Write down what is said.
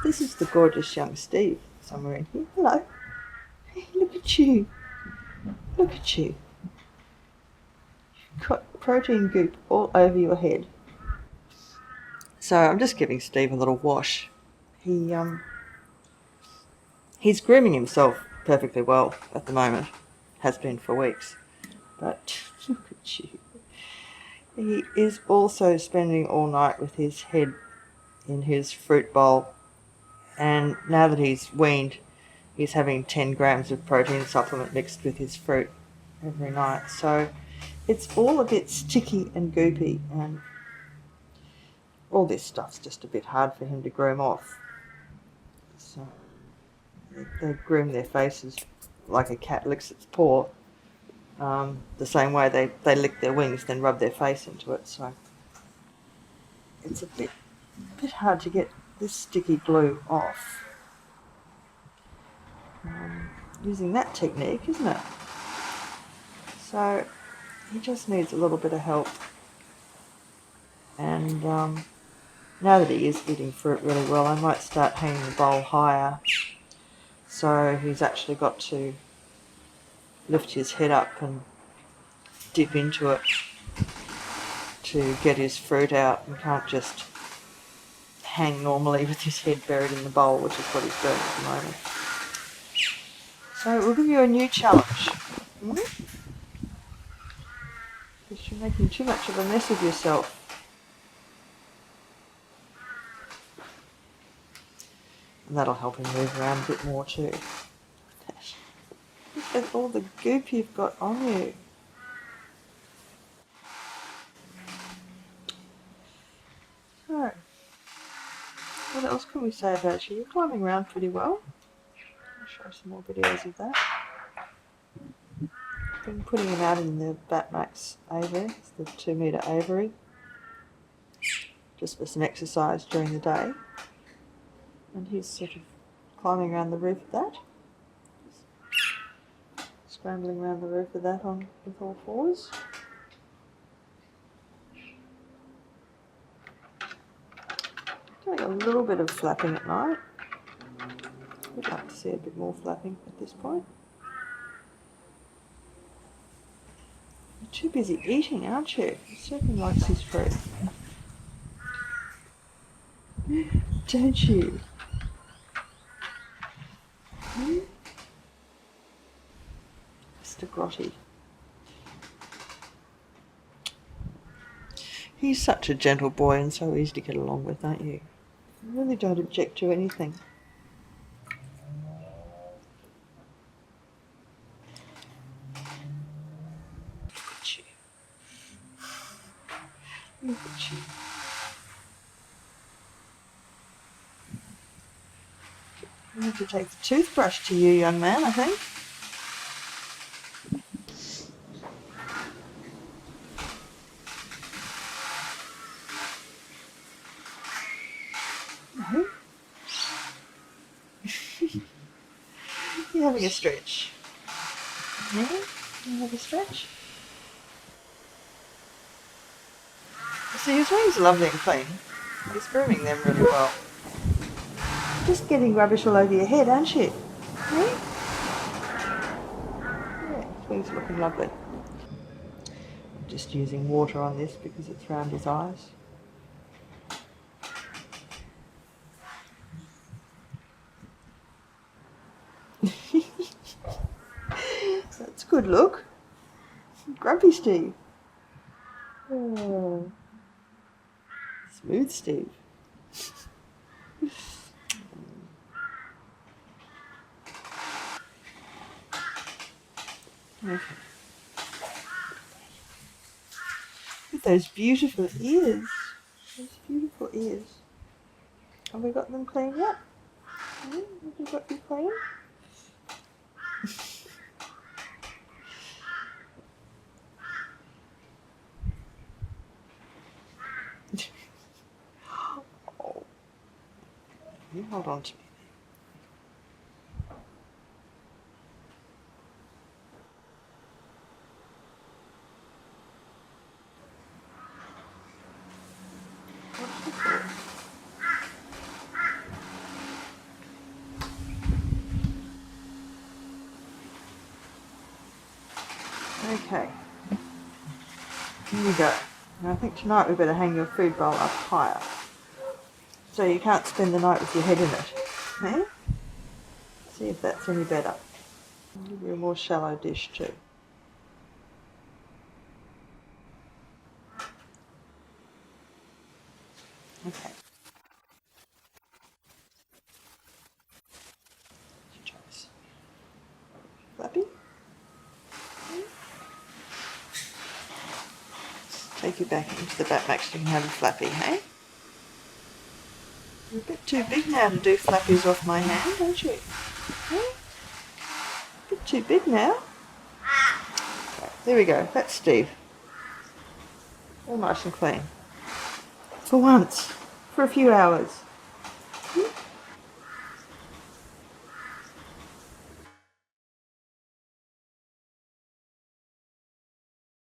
This is the gorgeous young Steve somewhere in here. Hello. Hey, look at you. Look at you. You've got protein goop all over your head. So I'm just giving Steve a little wash. He's grooming himself perfectly well at the moment. Has been for weeks. But look at you. He is also spending all night with his head in his fruit bowl. And now that he's weaned, he's having 10 grams of protein supplement mixed with his fruit every night. So it's all a bit sticky and goopy, and all this stuff's just a bit hard for him to groom off. So they groom their faces like a cat licks its paw, the same way they lick their wings, then rub their face into it. So it's a bit hard to get this sticky glue off using that technique, isn't it? So he just needs a little bit of help. And now that he is eating fruit really well, I might start hanging the bowl higher. So he's actually got to lift his head up and dip into it to get his fruit out, and can't just hang normally with his head buried in the bowl, which is what he's doing at the moment. So we'll give you a new challenge. Because you're making too much of a mess of yourself. And that'll help him move around a bit more too. Look at all the goop you've got on you. So, what else can we say about you? You're climbing around pretty well. I'll show some more videos of that. Been putting him out in the Batmax aviary, it's the 2-metre aviary, just for some exercise during the day. And he's sort of climbing around the roof of that. Scrambling around the roof of that with all fours. Doing a little bit of flapping at night. Would like to see a bit more flapping at this point. You're too busy eating, aren't you? He certainly likes his fruit. Don't you? Mr. Grotty. He's such a gentle boy and so easy to get along with, aren't you? You really don't object to anything. Look at you. Look at you. I need to take the toothbrush to you, young man, I think. No. You're having a stretch. Yeah? You have a stretch? See, his wings are lovely and clean. He's grooming them really well. Just getting rubbish all over your head, aren't you? Yeah? Yeah, his wings are looking lovely. I'm just using water on this because it's round his eyes. That's a good look. Grumpy Steve. Oh. Smooth Steve. Okay. With those beautiful ears. Those beautiful ears. Have we got them clean yet? Have we got you clean? Oh. You hold on to me. Okay, here we go. Now I think tonight we better hang your food bowl up higher, so you can't spend the night with your head in it. Eh? See if that's any better. I'll give you a more shallow dish too. Okay. Choice. Flappy? Take you back into the Batmax so you can have a flappy, hey? You're a bit too big now to do flappies off my hand, aren't you? Hey? A bit too big now. Right, there we go, that's Steve. All nice and clean. For once. For a few hours.